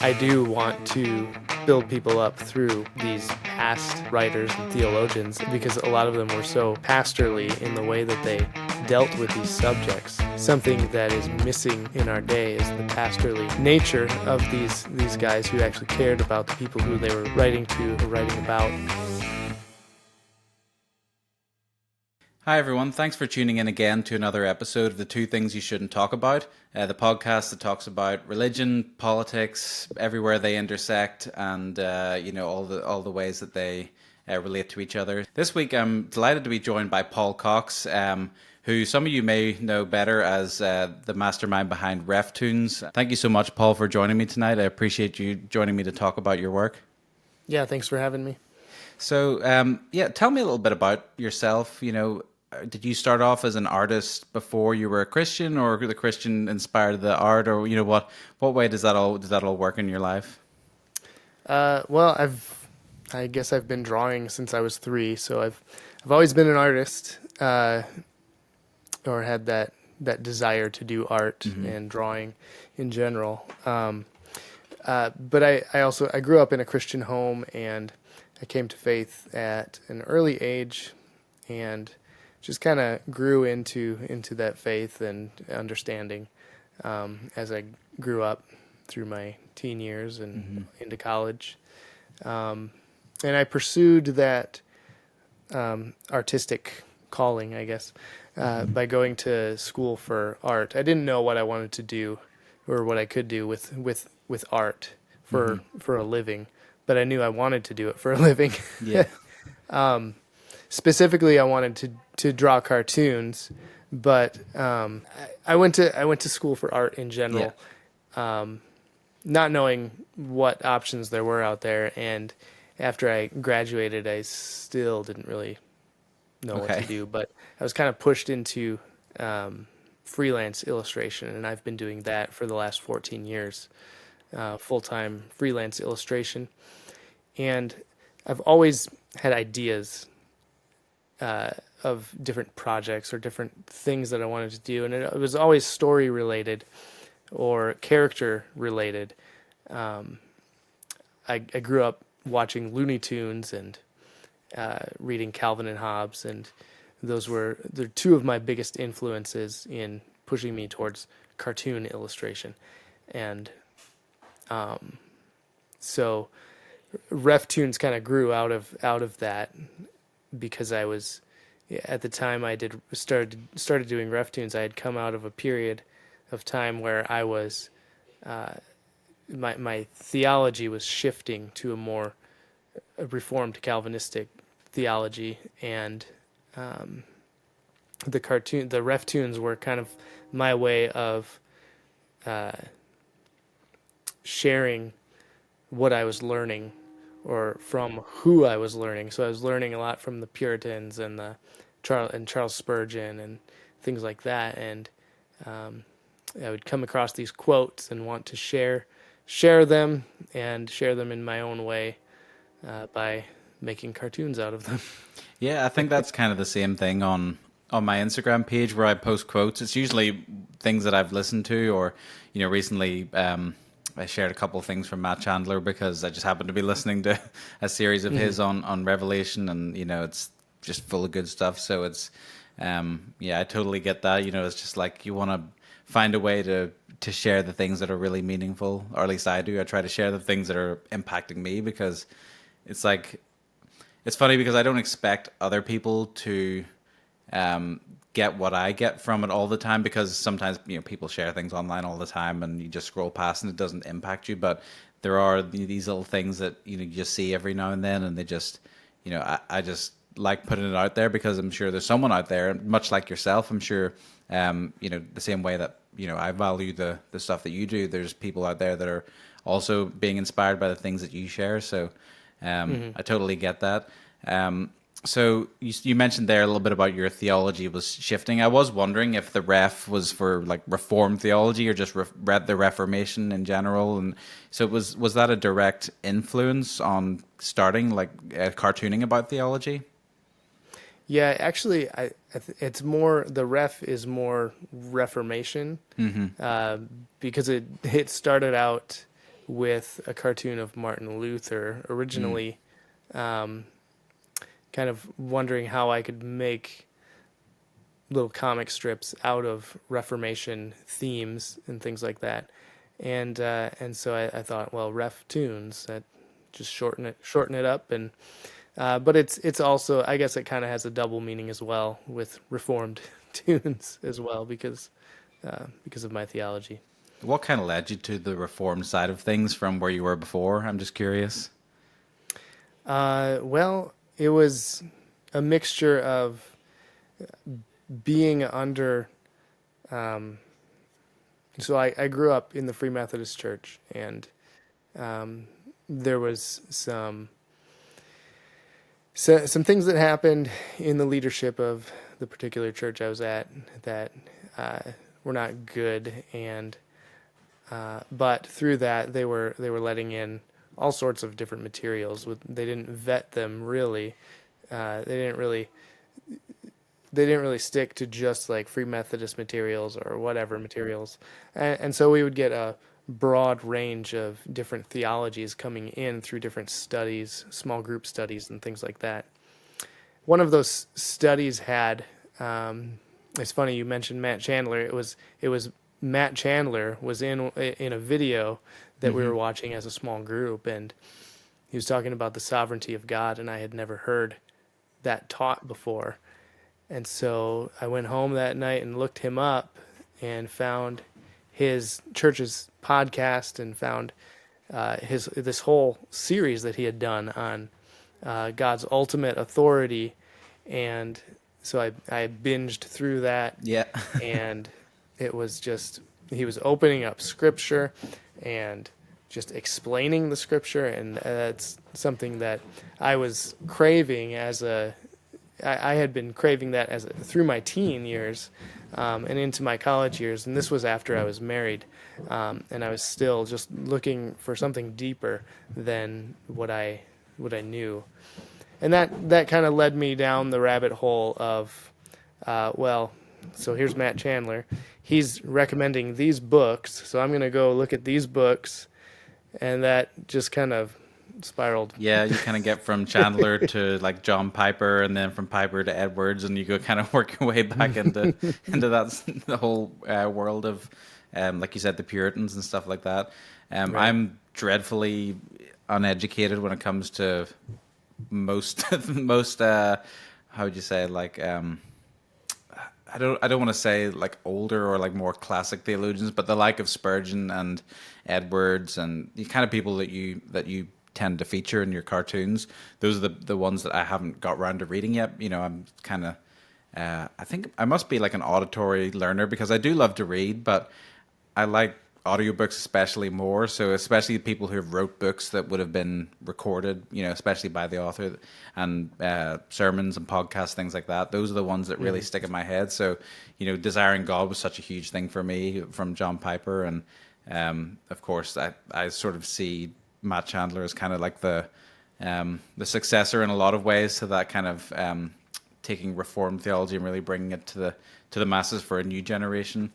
I do want to build people up through these past writers and theologians because a lot of them were so pastorally in the way that they dealt with these subjects. Something that is missing in our day is the pastorly nature of these guys who actually cared about the people who they were writing to or writing about. Hi, everyone. Thanks for tuning in again to another episode of The Two Things You Shouldn't Talk About, the podcast that talks about religion, politics, everywhere they intersect, and all the ways that they relate to each other. This week, I'm delighted to be joined by Paul Cox, who some of you may know better as the mastermind behind RefToons. Thank you so much, Paul, for joining me tonight. I appreciate you joining me to talk about your work. Yeah, thanks for having me. So, tell me a little bit about yourself. Did you start off as an artist before you were a Christian, or the Christian inspired the art, or what way does that all work in your life? Well, I guess I've been drawing since I was 3, so I've always been an artist, or had that desire to do art and drawing in general. But I grew up in a Christian home, and I came to faith at an early age, and just kind of grew into that faith and understanding as I grew up through my teen years and into college. And I pursued that artistic calling, I guess, by going to school for art. I didn't know what I wanted to do or what I could do with art for a living, but I knew I wanted to do it for a living. Yeah. Specifically, I wanted to draw cartoons, but I went to school for art in general, not knowing what options there were out there. And after I graduated, I still didn't really know what to Okay. do. But I was kind of pushed into freelance illustration, and I've been doing that for the last 14 years, full-time freelance illustration. And I've always had ideas of different projects or different things that I wanted to do, and it was always story related or character related. I grew up watching Looney Tunes and reading Calvin and Hobbes, and they're two of my biggest influences in pushing me towards cartoon illustration. And so RefToons kind of grew out of that, because I was, at the time I started doing RefToons, I had come out of a period of time where I was my theology was shifting to a more reformed Calvinistic theology, and the RefToons were kind of my way of sharing what I was learning, or from who I was learning. So I was learning a lot from the Puritans and Charles Spurgeon and things like that. And I would come across these quotes and want to share them and share them in my own way by making cartoons out of them. Yeah, I think that's kind of the same thing on my Instagram page where I post quotes. It's usually things that I've listened to, or recently I shared a couple of things from Matt Chandler because I just happened to be listening to a series of his on Revelation, and it's just full of good stuff. So it's I totally get that. It's just like you want to find a way to share the things that are really meaningful, or at least I do. I try to share the things that are impacting me, because it's like, it's funny because I don't expect other people to get what I get from it all the time, because sometimes people share things online all the time and you just scroll past and it doesn't impact you. But there are these little things that you just see every now and then, and they just I just like putting it out there, because I'm sure there's someone out there, much like yourself. I'm sure the same way that I value the stuff that you do, there's people out there that are also being inspired by the things that you share. So I totally get that. So you mentioned there a little bit about your theology was shifting. I was wondering if the ref was for like Reformed theology, or just read the Reformation in general. And so was that a direct influence on starting like cartooning about theology? Yeah, actually, it's more, the ref is more Reformation, because it started out with a cartoon of Martin Luther, Mm. originally kind of wondering how I could make little comic strips out of Reformation themes and things like that. And so I thought, well, RefToons, that just shorten it up, and but it's also, I guess it kind of has a double meaning as well with Reformed tunes as well because of my theology. What kind of led you to the reform side of things from where you were before? I'm just curious. Well, it was a mixture of being under. Um, so I grew up in the Free Methodist Church, and um, there was some things that happened in the leadership of the particular church I was at that uh, were not good, and but through that they were letting in all sorts of different materials. They didn't vet them really. They didn't really stick to just like Free Methodist materials or whatever materials, and so we would get a broad range of different theologies coming in through different studies, small group studies, and things like that. One of those studies had. It's funny you mentioned Matt Chandler. It was Matt Chandler was in a video that we Hmm. were watching as a small group, and he was talking about the sovereignty of God, and I had never heard that taught before. And so I went home that night and looked him up and found his church's podcast and found his this whole series that he had done on God's ultimate authority. And so I binged through that, Yeah. and it was just, he was opening up scripture and just explaining the scripture, and that's something that I was craving I had been craving that through my teen years and into my college years, and this was after I was married, and I was still just looking for something deeper than what I knew, and that kind of led me down the rabbit hole of, well, so here's Matt Chandler, he's recommending these books, so I'm gonna go look at these books, and that just kind of spiraled. Yeah, you kind of get from Chandler to like John Piper, and then from Piper to Edwards, and you go kind of work your way back into the whole world of, like you said, the Puritans and stuff like that. Right. I'm dreadfully uneducated when it comes to most how would you say, like, I don't want to say like older or like more classic theologians, but the like of Spurgeon and Edwards and the kind of people that you tend to feature in your cartoons. Those are the ones that I haven't got around to reading yet. I'm kind of I think I must be like an auditory learner because I do love to read, but I like audiobooks especially more. So especially people who have wrote books that would have been recorded, especially by the author, and sermons and podcasts, things like that. Those are the ones that really Hmm. stick in my head. So, Desiring God was such a huge thing for me from John Piper, and of course, I sort of see Matt Chandler as kind of like the successor in a lot of ways to that kind of taking Reformed theology and really bringing it to the masses for a new generation.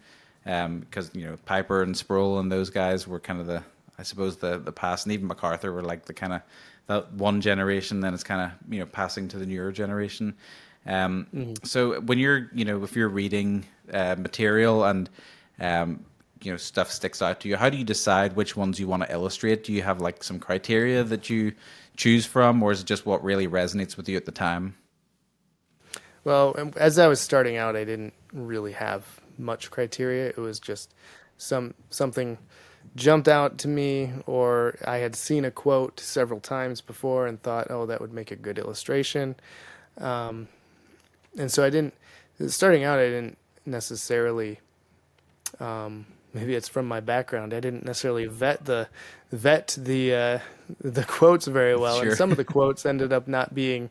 Because Piper and Sproul and those guys were kind of I suppose the past, and even MacArthur were like the kind of that one generation. Then it's kind of passing to the newer generation. Hmm. So when you're if you're reading material and stuff sticks out to you, how do you decide which ones you want to illustrate? Do you have like some criteria that you choose from, or is it just what really resonates with you at the time? Well, as I was starting out, I didn't really have much criteria. It was just something jumped out to me, or I had seen a quote several times before and thought, oh, that would make a good illustration. Um, and so I didn't. Starting out, I didn't necessarily. Maybe it's from my background. I didn't necessarily vet the quotes very well, and Sure. some of the quotes ended up not being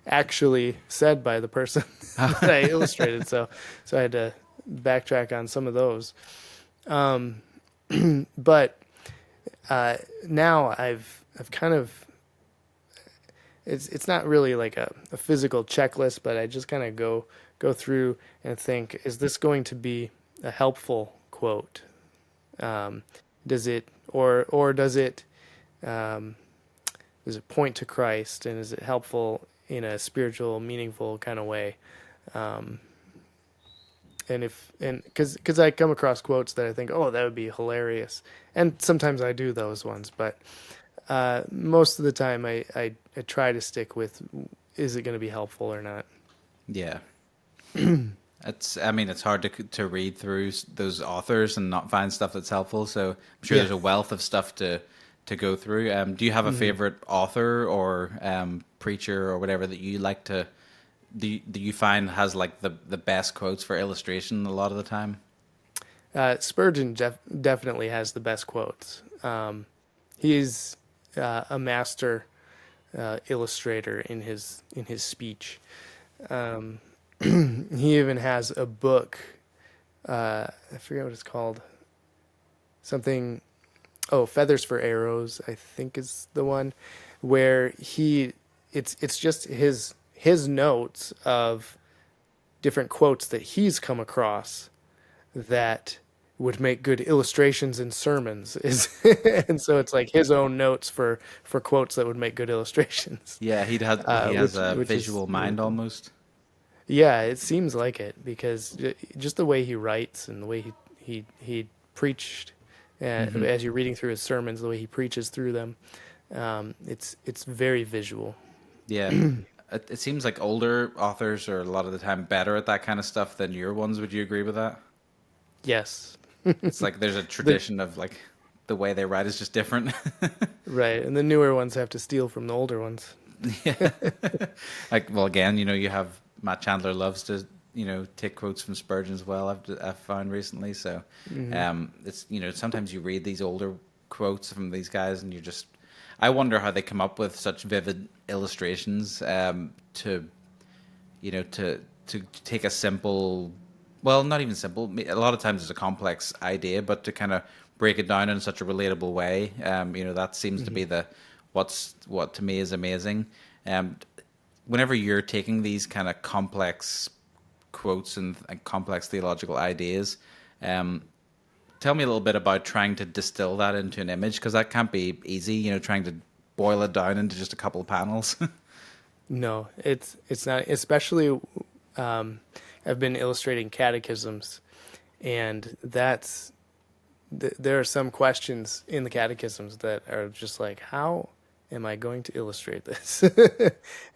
actually said by the person that I illustrated. So I had to backtrack on some of those. Um, but now I've kind of, it's not really like a physical checklist, but I just kind of go through and think, is this going to be a helpful quote? Um, does it um, does it point to Christ, and is it helpful in a spiritual, meaningful kind of way? Um, and because I come across quotes that I think, oh, that would be hilarious, and sometimes I do those ones, but most of the time I try to stick with, is it going to be helpful or not? Yeah. I mean, it's hard to read through those authors and not find stuff that's helpful. So I'm sure Yeah. there's a wealth of stuff to go through. Do you have a hmm favorite author or preacher or whatever that you like to do you find has like the best quotes for illustration a lot of the time? Spurgeon definitely has the best quotes. He's a master illustrator in his speech. Um, he even has a book. I forget what it's called. Something. Oh, Feathers for Arrows, I think is the one, where it's just his notes of different quotes that he's come across that would make good illustrations in sermons is and so it's like his own notes for quotes that would make good illustrations, Yeah, he has a which is visual really mind cool. almost. Yeah, it seems like it because just the way he writes and the way he preached, Hmm. as you're reading through his sermons, the way he preaches through them, it's very visual. Yeah. It seems like older authors are a lot of the time better at that kind of stuff than your ones. Would you agree with that? Yes. It's like there's a The tradition of like the way they write is just different. right, and the newer ones have to steal from the older ones. Yeah. Like, well, again, you have Matt Chandler loves to, take quotes from Spurgeon as well. I've found recently. So, hmm it's sometimes you read these older quotes from these guys, and I wonder how they come up with such vivid illustrations, to to take a simple, well, not even simple. A lot of times it's a complex idea, but to kind of break it down in such a relatable way, that seems to hmm be what to me is amazing. Um, Whenever you're taking these kind of complex quotes and complex theological ideas, um, tell me a little bit about trying to distill that into an image, because that can't be easy. Trying to boil it down into just a couple of panels. No, it's not. Especially, um, I've been illustrating catechisms, and there are some questions in the catechisms that are just like, how am I going to illustrate this?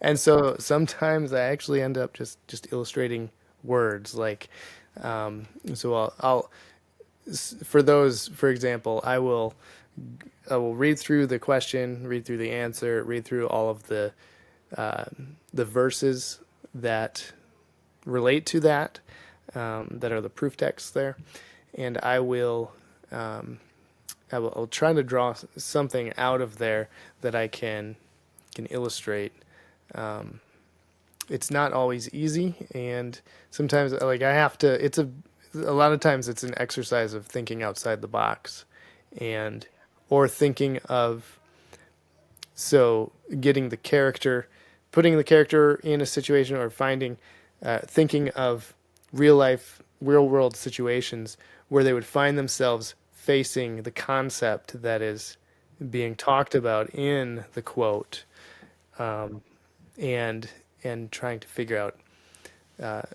And so sometimes I actually end up just illustrating words. Like, so for those, for example, I will read through the question, read through the answer, read through all of uh, the verses that relate to that are the proof texts there, and um, I'll try to draw something out of there that I can illustrate. Um, it's not always easy, and sometimes like I have to. A lot of times it's an exercise of thinking outside the box, and or thinking of, so getting the character, putting the character in a situation, or thinking of real world situations where they would find themselves facing the concept that is being talked about in the quote, um, and trying to figure out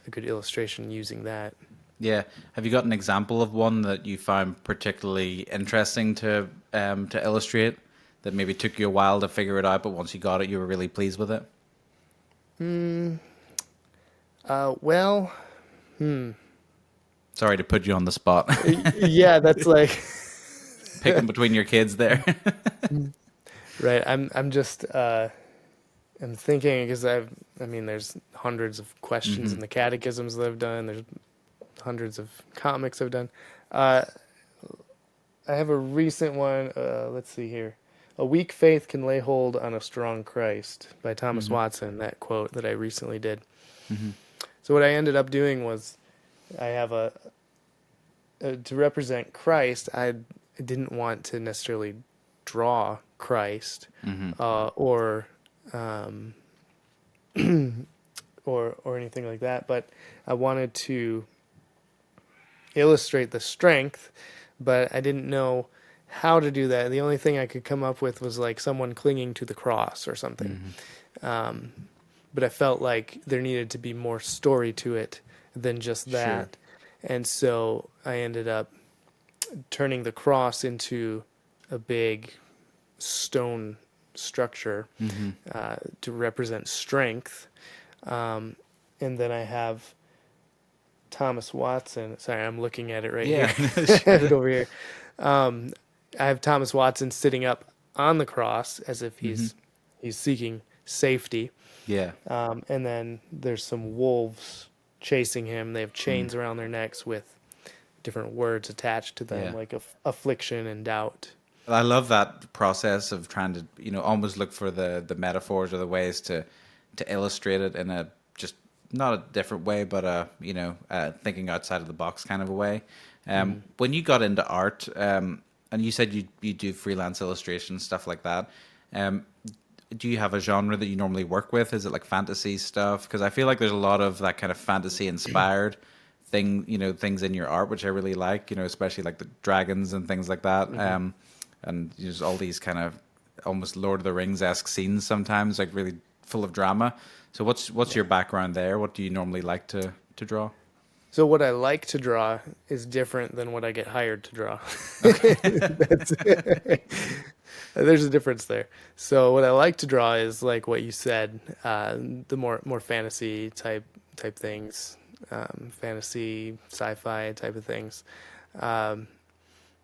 a good illustration using that. Yeah. Have you got an example of one that you found particularly interesting to illustrate that maybe took you a while to figure it out, but once you got it, you were really pleased with it? Mm, well, hmm. Sorry to put you on the spot. Yeah, that's like Picking between your kids there. right. I'm just I'm thinking because I mean, there's hundreds of questions Hmm. in the catechisms that I've done. There's hundreds of comics I've done. Uh, I have a recent one. Let's see here. A weak faith can lay hold on a strong Christ by Thomas Hmm. Watson, that quote that I recently did. Hmm. So what I ended up doing was I have to represent Christ, I didn't want to necessarily draw Christ, Hmm. or um, or anything like that, but I wanted to illustrate the strength, but I didn't know how to do that. The only thing I could come up with was like someone clinging to the cross or something. Hmm. Um, but I felt like there needed to be more story to it than just Sure. that. And so I ended up turning the cross into a big stone structure Hmm. to represent strength. Um, and then I have Thomas Watson. Sorry, I'm looking at it right here. Yeah. I have it Sure. over here. Um, I have Thomas Watson sitting up on the cross as if Hmm. he's seeking safety. Yeah. And then there's some wolves chasing him. They have Mm. chains around their necks with different words attached to them, Yeah. like affliction and doubt. I love that process of trying to, almost look for the metaphors or the ways to illustrate it in a just not a different way, but thinking outside of the box kind of a way. Mm. When you got into art, and you said you do freelance illustration stuff like that, um, do you have a genre that you normally work with? Is it like fantasy stuff? Because I feel like there's a lot of that kind of fantasy inspired things in your art which I really like, especially like the dragons and things like that. Hmm. And there's all these kind of almost Lord of the Rings esque scenes sometimes, like really full of drama. So what's Yeah. your background there? What do you normally like to draw? So what I like to draw is different than what I get hired to draw. Okay. That's There's a difference there. So what I like to draw is like what you said, the more fantasy type things, fantasy, sci-fi type of things. Um,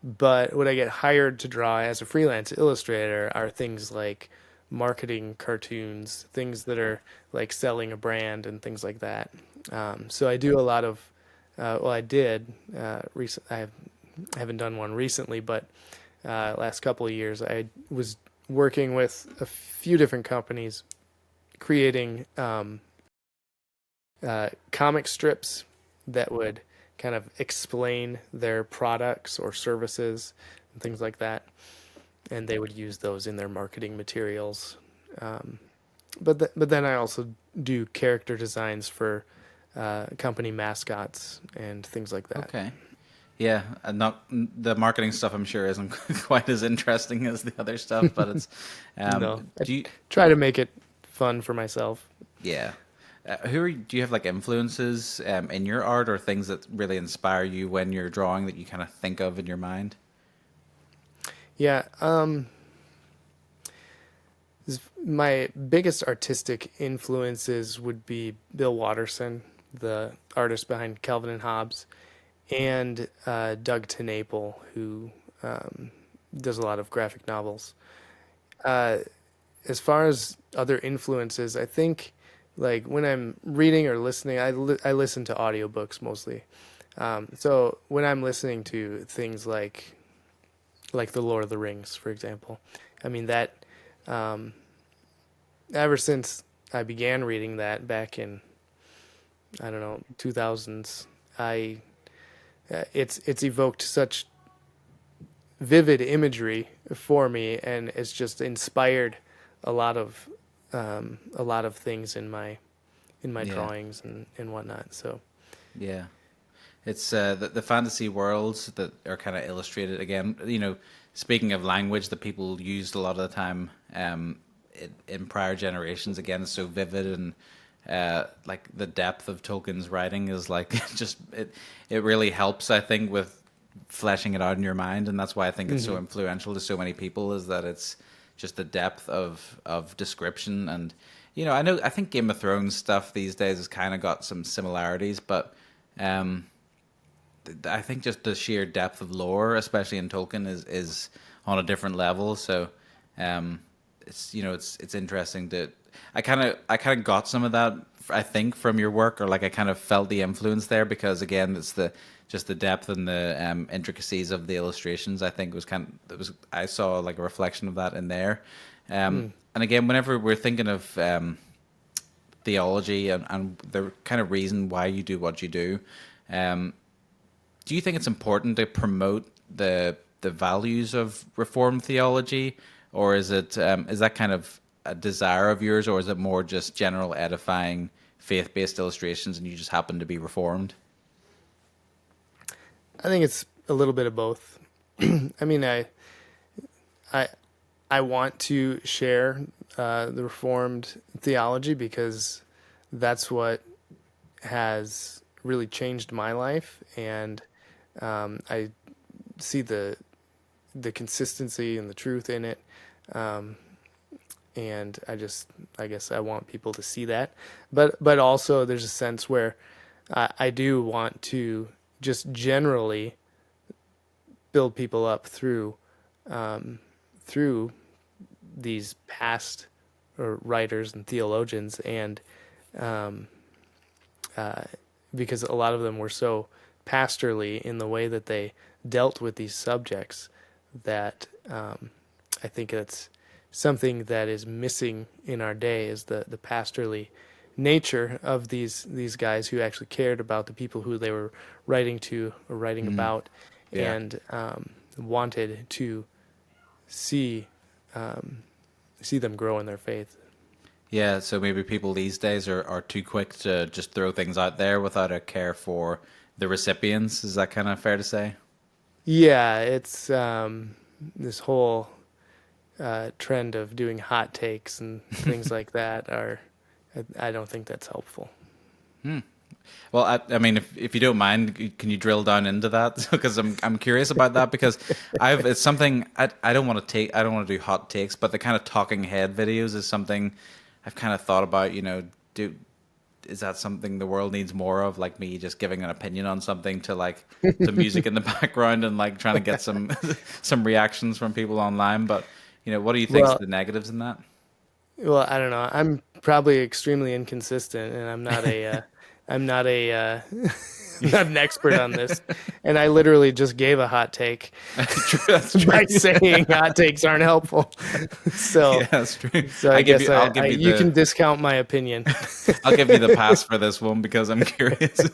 but what I get hired to draw as a freelance illustrator are things like marketing cartoons, things that are like selling a brand and things like that. So I do a lot of, well, I did I haven't done one recently, but last couple of years I was working with a few different companies creating comic strips that would kind of explain their products or services and things like that. And they would use those in their marketing materials. Um, but then I also do character designs for company mascots and things like that. Okay. Yeah, and not the marketing stuff. I'm sure isn't quite as interesting as the other stuff, but it's. No, I Do you? try to make it fun for myself. Yeah. Do you have like influences in your art or things that really inspire you when you're drawing that you kind of think of in your mind? Yeah, my biggest artistic influences would be Bill Watterson, the artist behind Calvin and Hobbes, and Doug TenNapel, who does a lot of graphic novels. Uh, as far as other influences, I think like when I'm reading or listening, I listen to audiobooks mostly. So when I'm listening to things like the Lord of the Rings, for example, I mean that um, ever since I began reading that back in I don't know 2000s, I it's evoked such vivid imagery for me, and it's just inspired a lot of a lot of things in my Yeah, drawings and whatnot. So yeah. It's the fantasy worlds that are kind of illustrated again. Speaking of language that people used a lot of the time in prior generations, again, it's so vivid and like the depth of Tolkien's writing is like just it really helps, I think, with fleshing it out in your mind, and that's why I think it's so hmm influential to so many people. Is that it's just the depth of description, and I think Game of Thrones stuff these days has kind of got some similarities, but. Um, I think just the sheer depth of lore, especially in Tolkien, is on a different level. So, um, it's interesting that I kind of got some of that, I think, from your work, or like I kind of felt the influence there because again, it's the just the depth and the intricacies of the illustrations. I think was I saw like a reflection of that in there. mm. And again, whenever we're thinking of theology and the kind of reason why you do what you do. Um, do you think it's important to promote the values of Reformed theology, or is that kind of a desire of yours, or is it more just general edifying faith based illustrations, and you just happen to be Reformed? I think it's a little bit of both. I mean, I I want to share the Reformed theology because that's what has really changed my life, and I see the consistency and the truth in it. Um, and I guess I want people to see that, but also there's a sense where I do want to just generally build people up through these past or writers and theologians, and um, uh, because a lot of them were so pastorally in the way that they dealt with these subjects that I think that's something that is missing in our day is the pastorly nature of these guys who actually cared about the people who they were writing to or writing Mm, about, yeah. and wanted to see um, see them grow in their faith. Yeah, so maybe people these days are too quick to just throw things out there without a care for the recipients. Is that kind of fair to say? Yeah, it's this whole trend of doing hot takes and things like that are. I don't think that's helpful. Hmm. Well, I mean, if you don't mind, can you drill down into that? Because I'm curious about that because it's something I don't want to take. I don't want to do hot takes, but the kind of talking head videos is something I've kind of thought about. Do is that something the world needs more of? Like me just giving an opinion on something to like some music in the background and like trying to get some some reactions from people online. But what do you think's Well, the negatives in that? well, I don't know. I'm probably extremely inconsistent, and I'm not a, I'm not an expert on this. And I literally just gave a hot take True, that's true. by saying hot takes aren't helpful. Yeah, So, that's true. so I guess I'll give you you the can discount my opinion. I'll give you the pass for this one because I'm curious.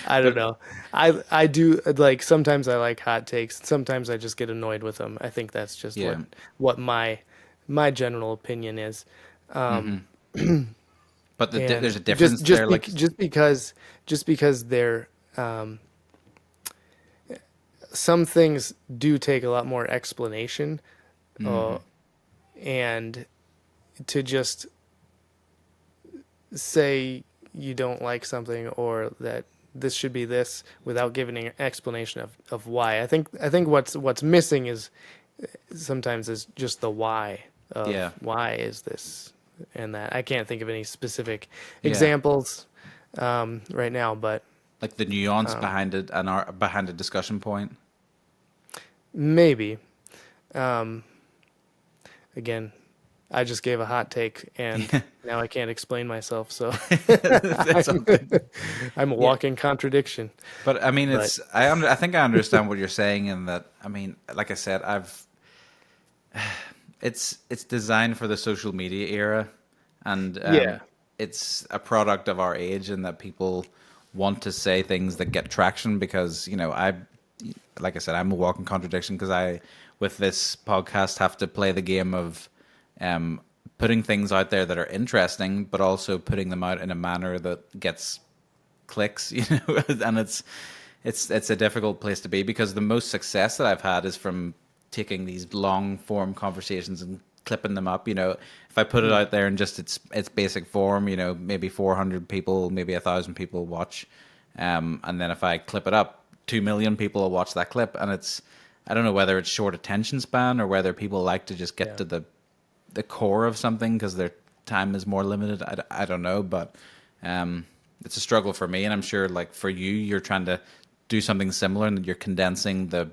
I don't But know. I do like sometimes I like hot takes. Sometimes I just get annoyed with them. I think that's just yeah, what my general opinion is. hmm but And there's a difference there. Like, just because they're some things do take a lot more explanation, uh, hmm and to just say you don't like something or that this should be this without giving an explanation of why. I think what's missing is sometimes is just the why yeah, of why is this and that. I can't think of any specific yeah, examples right now, but like the nuance um, behind it and our behind a discussion point. maybe. Um, Again, I just gave a hot take and now I can't explain myself, so It's all good. I'm a Yeah, walking contradiction. but I mean, But I think I understand what you're saying, in that I mean, like I said, it's designed for the social media era, and yeah, it's a product of our age, and that people want to say things that get traction because like I said, I'm a walking contradiction because with this podcast, have to play the game of um, putting things out there that are interesting, but also putting them out in a manner that gets clicks, and it's a difficult place to be because the most success that I've had is from taking these long form conversations and clipping them up. If I put it mm, out there in just its basic form, maybe 400 people, maybe 1,000 people watch, and then if I clip it up, 2 million people will watch that clip, and I don't know whether it's short attention span or whether people like to just get yeah. to the core of something because their time is more limited. I don't know, but um, it's a struggle for me, and I'm sure like for you, you're trying to do something similar, and you're condensing the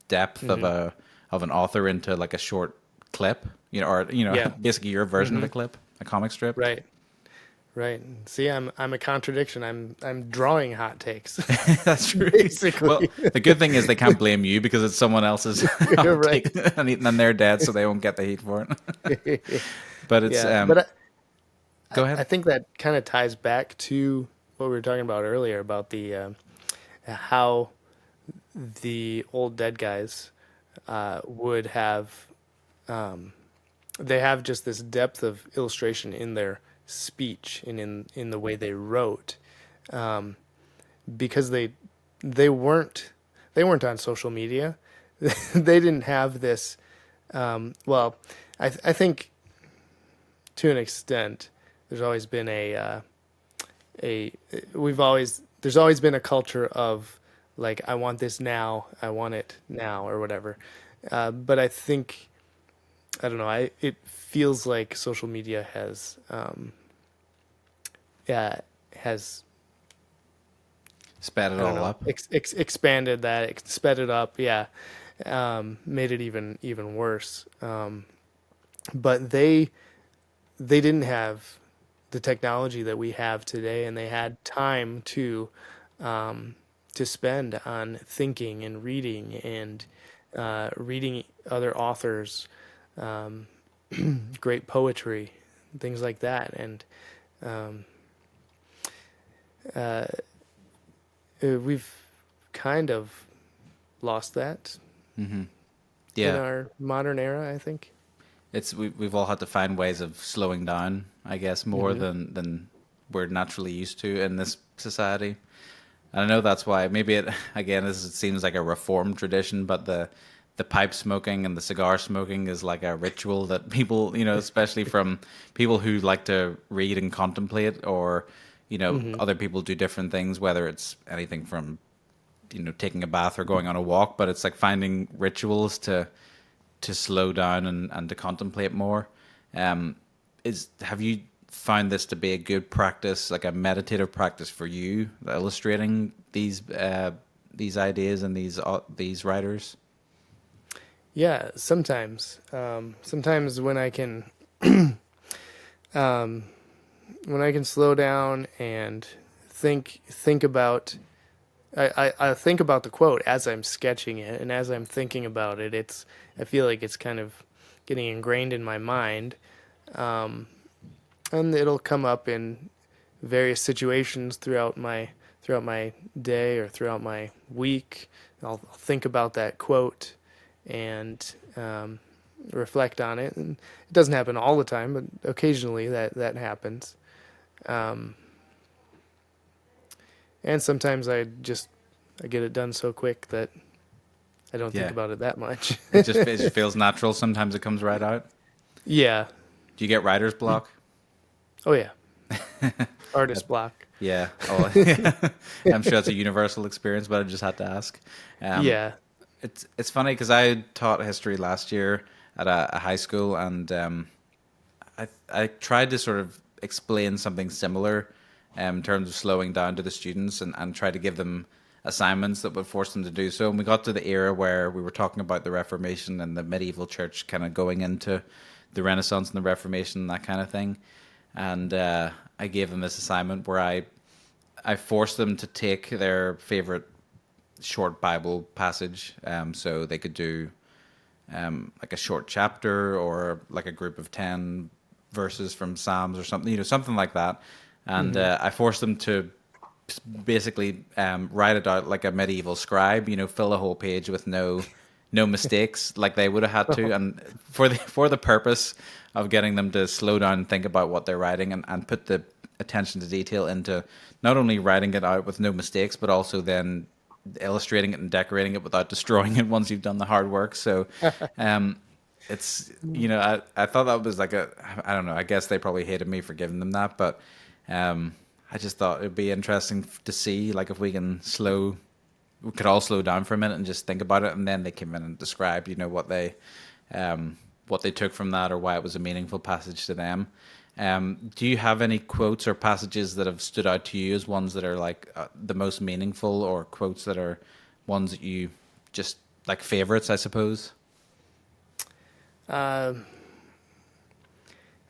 depth of Hmm. an author into like a short clip, or Yeah. basically your version of Hmm. a clip, a comic strip. Right. Right. See, I'm a contradiction. I'm drawing hot takes, That's true. Well, basically. the good thing is they can't blame you because it's someone else's You're hot right. take, and they're dead, so they won't get the heat for it. But it's Yeah, but go I ahead. think that kind of ties back to what we were talking about earlier about the how the old dead guys would have they have just this depth of illustration in their speech and in the way they wrote, because they weren't they weren't on social media. They didn't have this. Well, I think to an extent, there's always been a we've always there's always been a culture of like I want this now, I want it now, or whatever. But I think I don't know. It feels like social media has Sped it I don't all know up. expanded that, sped it up. Yeah, made it even worse. But they didn't have the technology that we have today, and they had time to spend on thinking and reading and reading other authors, great poetry, things like that. And um, we've kind of lost that in Yeah, our modern era, I think. we've all had to find ways of slowing down, I guess, more Hmm. than we're naturally used to in this society. And I know that's why maybe it again this it seems like a reformed tradition, but the pipe smoking and the cigar smoking is like a ritual that people, especially from people who like to read and contemplate, or Hmm. other people do different things, whether it's anything from taking a bath or going on a walk, but it's like finding rituals to slow down and to contemplate more. Um, is have you found this to be a good practice, like a meditative practice for you, illustrating these ideas and these writers? Yeah, sometimes. Sometimes um, when I can slow down and think about I think about the quote as I'm sketching it, and as I'm thinking about it, I feel like it's kind of getting ingrained in my mind, and it'll come up in various situations throughout my day or throughout my week. I'll think about that quote and reflect on it, and it doesn't happen all the time, but occasionally that happens. Um, and sometimes I get it done so quick that I don't think Yeah, about it that much. it just feels natural. Sometimes it comes right out. Yeah. Do you get writer's block? Oh yeah. Artist block. Yeah. Oh, yeah. I'm sure it's a universal experience, but I just had to ask. Um, Yeah. it's funny because I taught history last year at a high school, and I tried to sort of explain something similar in terms of slowing down to the students, and try to give them assignments that would force them to do so. And we got to the era where we were talking about the Reformation and the medieval church kind of going into the Renaissance and the Reformation and that kind of thing. And I gave them this assignment where I forced them to take their favorite short Bible passage, so they could do like a short chapter or like a group of 10 verses from Psalms or something, something like that. And Hmm. I forced them to basically write it out like a medieval scribe, fill a whole page with no mistakes like they would have had to, and for the purpose of getting them to slow down and think about what they're writing, and put the attention to detail into not only writing it out with no mistakes, but also then illustrating it and decorating it without destroying it once you've done the hard work. So um, it's I thought that was like I don't know, I guess they probably hated me for giving them that, but I just thought it'd be interesting to see like if we could all slow down for a minute and just think about it, and then they came in and describe what they took from that, or why it was a meaningful passage to them. Do you have any quotes or passages that have stood out to you as ones that are like the most meaningful, or quotes that are ones that you just like favorites, I suppose? Um,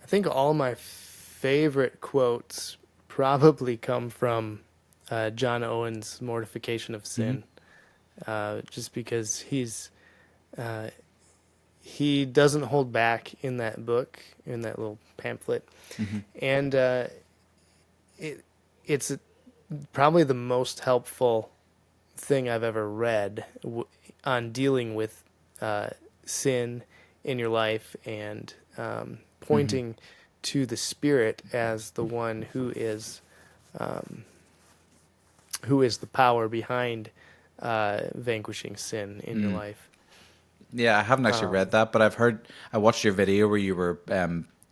I think all my favorite quotes probably come from John Owen's Mortification of Hmm. Sin, just because uh, he doesn't hold back in that book, in that little pamphlet, Hmm. and it it's probably the most helpful thing I've ever read on dealing with uh, sin in your life and Hmm. pointing to the Spirit as the one who is the power behind vanquishing sin in your life. Yeah, I haven't actually read Um, that, but I watched your video where you were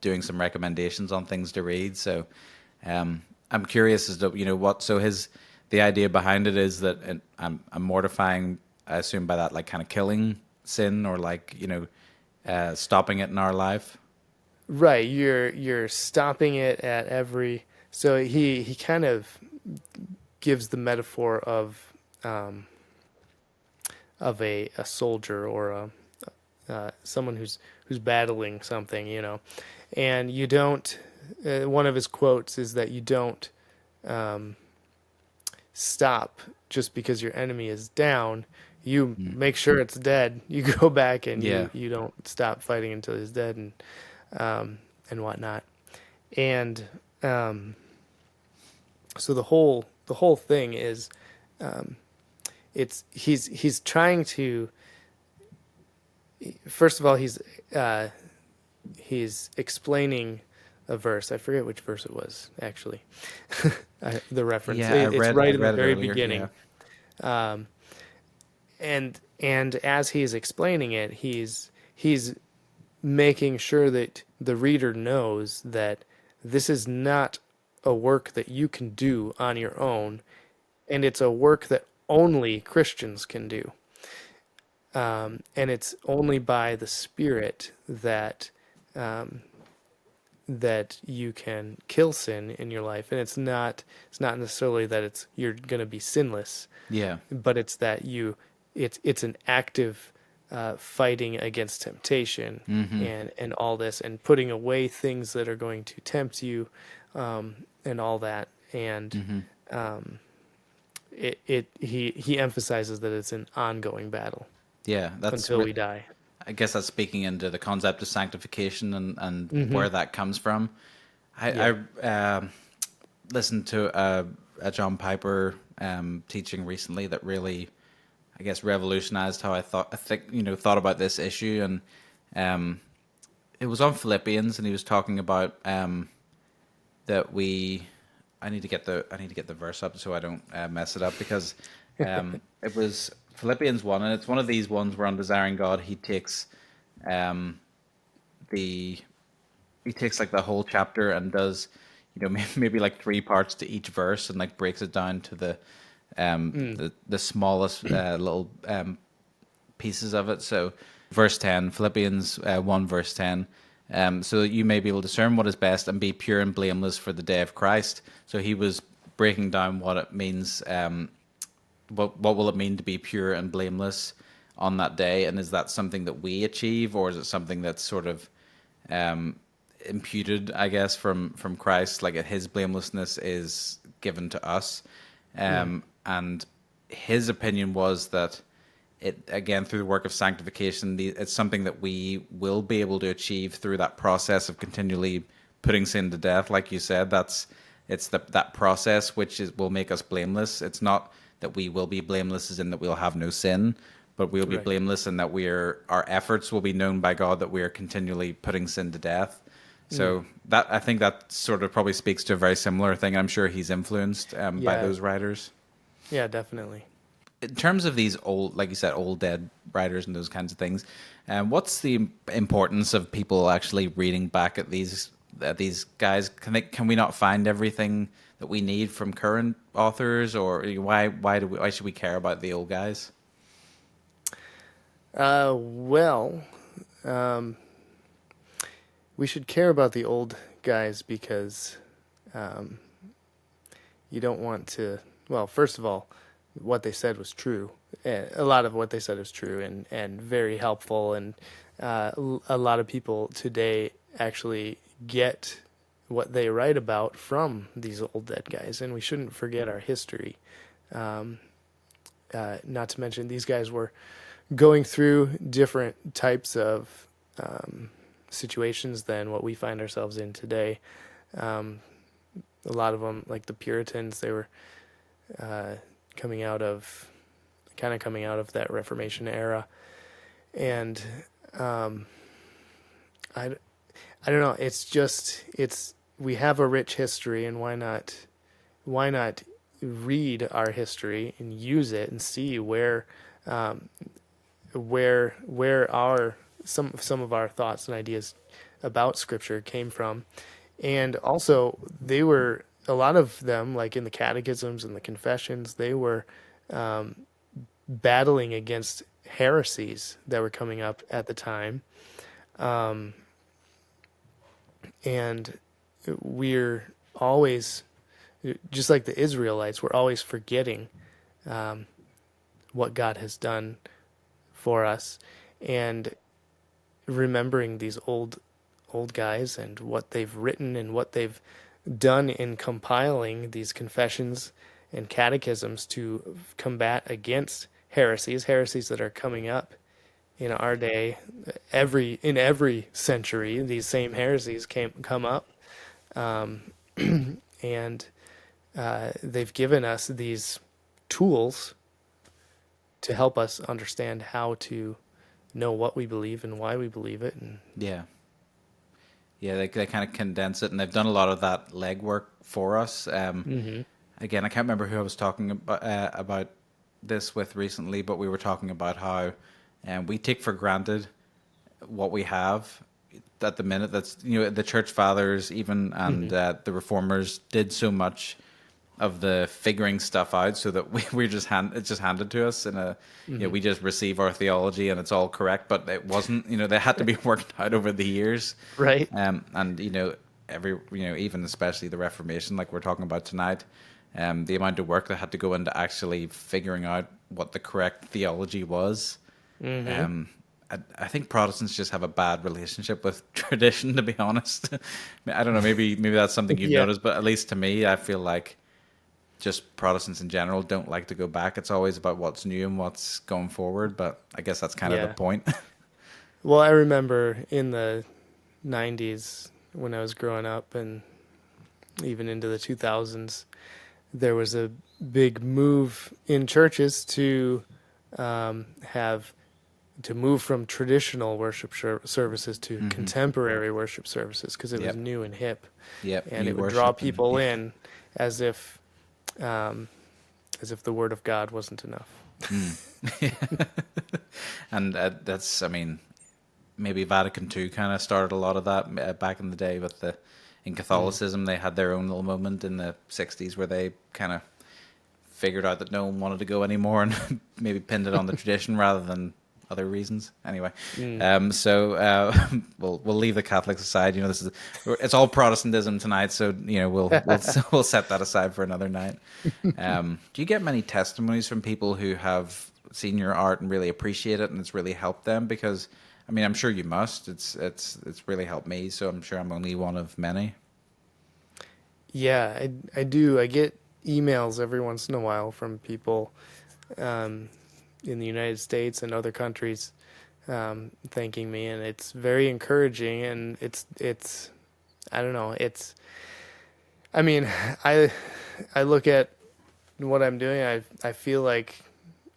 doing some recommendations on things to read. So I'm curious as to what. So the idea behind it is that I'm mortifying. I assume by that like kind of killing sin or like stopping it in our life. right, you're stopping it at every. So he kind of gives the metaphor um, of a soldier or someone who's battling something, and you don't. One of his quotes is that you don't um, stop just because your enemy is down. You Mm. make sure it's dead. You go back and Yeah, you don't stop fighting until he's dead and whatnot. And um, so the whole thing is he's trying to, first of all, uh, he's explaining a verse. I forget which verse it was actually. The reference. yeah. It's I right in the read it very earlier. Yeah. beginning. Um, and as he's explaining it, he's making sure that the reader knows that this is not a work that you can do on your own, and it's a work that only Christians can do. And it's only by the Spirit um, that you can kill sin in your life, and it's not necessarily that it's you're going to be sinless, Yeah. but it's that it's an active fighting against temptation Hmm. and all this and putting away things that are going to tempt you, and all that. And Hmm. um, he emphasizes that it's an ongoing battle Yeah. until we die. I guess that's speaking into the concept of sanctification and Hmm. where that comes from. Yeah. I listened to a John Piper teaching recently that really, I guess, revolutionized how thought about this issue. And um, it was on Philippians, and he was talking about that we. I need to get the verse up so I don't mess it up because it was Philippians 1, and it's one of these ones where on desiring God he takes um, the he takes like the whole chapter and does maybe like three parts to each verse and like breaks it down to Mm. the smallest little pieces of it. So verse 10, Philippians 1 verse 10, so that you may be able to discern what is best and be pure and blameless for the day of Christ. So he was breaking down what it means, what will it mean to be pure and blameless on that day, and is that something that we achieve, or is it something that's sort of um, imputed, I guess, from Christ, like his blamelessness is given to us. Mm. And his opinion was that it, again, through the work of sanctification, it's something that we will be able to achieve through that process of continually putting sin to death. Like you said, it's that process which will make us blameless. It's not that we will be blameless as in that we'll have no sin, but we'll be Right. blameless and that our efforts will be known by God that we are continually putting sin to death. Mm. So that I think that sort of probably speaks to a very similar thing. I'm sure he's influenced by Yeah. those writers. Yeah. Definitely. In terms of these old, like you said, old dead writers and those kinds of things, what's the importance of people actually reading back at these guys? Can we not find everything that we need from current authors, or why should we care about the old guys? Well, um, we should care about the old guys because um, you don't want to. Well, first of all, what they said was true. A lot of what they said is true and very helpful. And a lot of people today actually get what they write about from these old dead guys. And we shouldn't forget our history. Um, not to mention, these guys were going through different types of situations than what we find ourselves in today. Um, a lot of them, like the Puritans, they were uh, coming out of coming out of that Reformation era, and um, I I don't know. It's just it's we have a rich history, and why not read our history and use it and see um, where our some of our thoughts and ideas about Scripture came from, and also they were a lot of them, like in the catechisms and the confessions, they were battling against heresies that were coming up at the time, and we're always, just like the Israelites, we're always forgetting what God has done for us, and remembering these old guys and what they've written and what they've done in compiling these confessions and catechisms to combat against heresies that are coming up in our day. In every century, these same heresies come up, and they've given us these tools to help us understand how to know what we believe and why we believe it. And Yeah. Yeah, they kind of condense it, and they've done a lot of that legwork for us. hmm Again, I can't remember who I was talking about this with recently, but we were talking about how we take for granted what we have at the minute. That's, the church fathers even, and hmm the reformers did so much of the figuring stuff out, so that we just it's just handed to us in a, hmm we just receive our theology and it's all correct, but it wasn't. They had to be worked out over the years. right. And every, even especially the Reformation, like we're talking about tonight, the amount of work that had to go into actually figuring out what the correct theology was. hmm um I think Protestants just have a bad relationship with tradition, to be honest. I don't know, maybe that's something you've Yeah. noticed, but at least to me, I feel like just Protestants in general don't like to go back. It's always about what's new and what's going forward, but I guess that's kind of the Yeah. point. Well, I remember in the 90s when I was growing up, and even into the 2000s, there was a big move in churches to have to move from traditional worship services to Hmm. contemporary worship services because it was Yep. new and hip, Yep. and New it would draw worship, and people yeah. in as if um, the word of God wasn't enough. Mm. And that's, I mean, maybe Vatican II kind of started a lot of that back in the day with in Mm. Catholicism. They had their own little moment in the 60s where they kind of figured out that no one wanted to go anymore, and maybe pinned it on the tradition rather than other reasons. Anyway, Mm. so we'll leave the Catholics aside. It's all Protestantism tonight, so we'll set that aside for another night. Do you get many testimonies from people who have seen your art and really appreciate it, and it's really helped them? Because I mean, I'm sure you must. It's really helped me, so I'm sure I'm only one of many. Yeah, I do. I get emails every once in a while from people um, in the United States and other countries thanking me, and it's very encouraging. And it's I don't know. I mean, I I look at what I'm doing. I feel like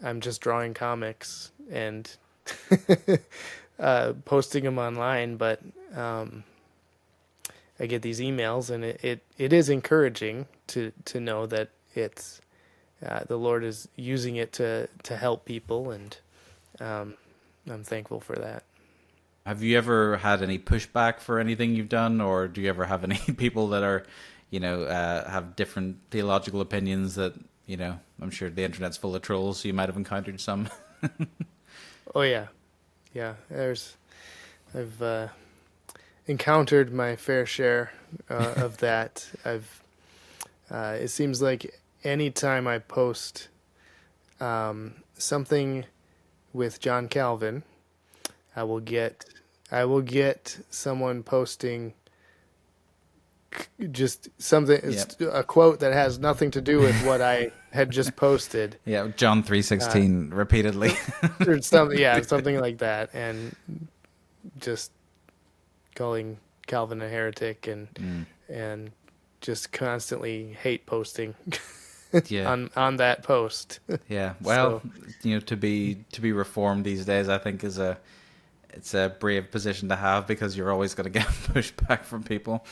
I'm just drawing comics and posting them online, but um, I get these emails, and it is encouraging to know that it's the Lord is using it to help people, and um, I'm thankful for that. Have you ever had any pushback for anything you've done, or do you ever have any people that are, have different theological opinions that, I'm sure the internet's full of trolls, so you might have encountered some. Oh yeah, yeah. I've encountered my fair share of that. It seems like anytime I post something with John Calvin, I will get I will get someone posting just something, Yep. a quote that has nothing to do with what I had just posted, Yeah, John uh, 3:16 repeatedly. or something, yeah, something like that, and just calling Calvin a heretic, Mm, and just constantly hate posting yeah. on that post. Yeah. Well, So to be reformed these days, I think it's a brave position to have, because you're always going to get pushback from people,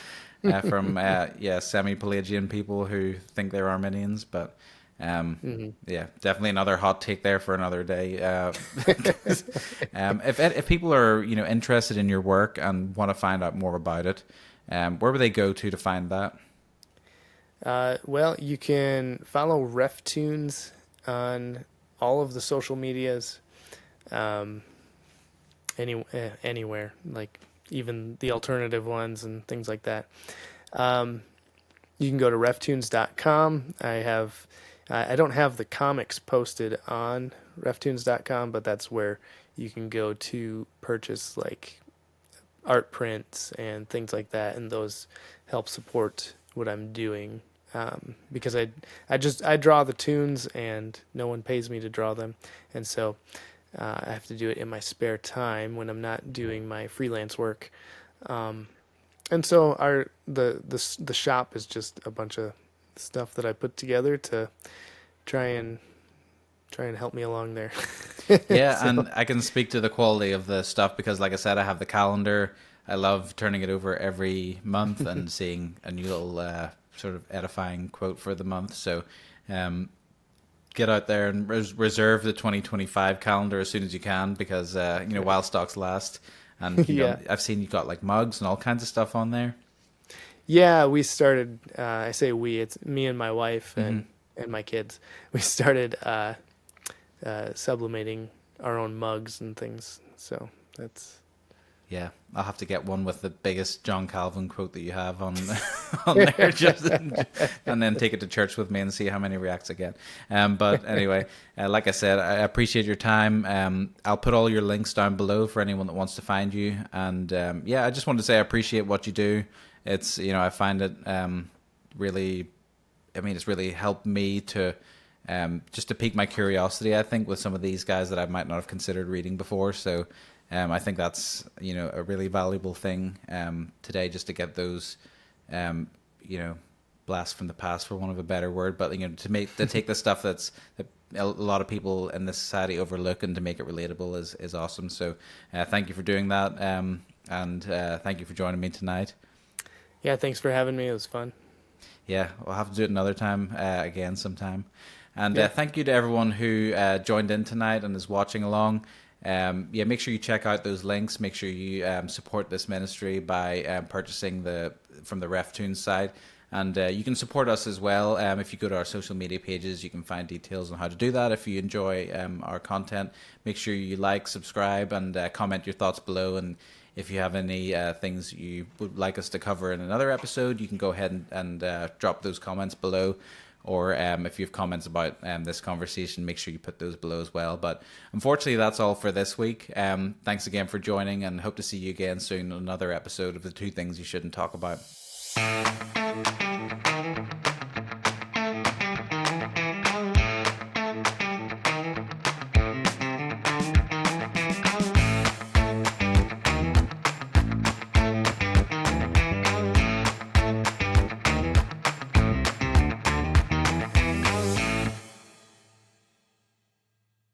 from semi-Pelagian people who think they're Arminians. But Yeah, definitely another hot take there for another day. If people are interested in your work and want to find out more about it, where would they go to find that? Well, you can follow RefToons on all of the social medias, um, anywhere, like even the alternative ones and things like that. Um, you can go to reftoons.com. I don't have the comics posted on reftoons.com, but that's where you can go to purchase like art prints and things like that, and those help support what I'm doing. Because I draw the tunes and no one pays me to draw them, and so I have to do it in my spare time when I'm not doing my freelance work. And so the shop is just a bunch of stuff that I put together to try and help me along there. Yeah, So and I can speak to the quality of the stuff because, like I said, I have the calendar. I love turning it over every month and seeing a new little sort of edifying quote for the month. So, um, get out there and reserve the 2025 calendar as soon as you can because while stocks last. And yeah. I've seen you got like mugs and all kinds of stuff on there. Yeah, we started. I say we. It's me and my wife Hmm. and my kids. We started sublimating our own mugs and things. So that's Yeah, I'll have to get one with the biggest John Calvin quote that you have on on there, just and then take it to church with me and see how many reacts I get. But anyway, like I said, I appreciate your time. I'll put all your links down below for anyone that wants to find you. And yeah, I just wanted to say I appreciate what you do. It's I find it really, I mean, it's really helped me to just to pique my curiosity. I think with some of these guys that I might not have considered reading before. So. I think that's a really valuable thing today, just to get those um, blasts from the past, for want of a better word. But to take the stuff that a lot of people in this society overlook and to make it relatable is awesome. So thank you for doing that, and thank you for joining me tonight. yeah. Thanks for having me. It was fun. Yeah, we'll have to do it another time again sometime. And Yeah. thank you to everyone who joined in tonight and is watching along. Yeah, make sure you check out those links. Make sure you support this ministry by purchasing from the RefToons side. And you can support us as well. If you go to our social media pages, you can find details on how to do that. If you enjoy our content, make sure you like, subscribe, and comment your thoughts below. And if you have any things you would like us to cover in another episode, you can go ahead and drop those comments below. Or if you have comments about this conversation, make sure you put those below as well. But unfortunately, that's all for this week. Thanks again for joining, and hope to see you again soon on another episode of the Two Things You Shouldn't Talk About.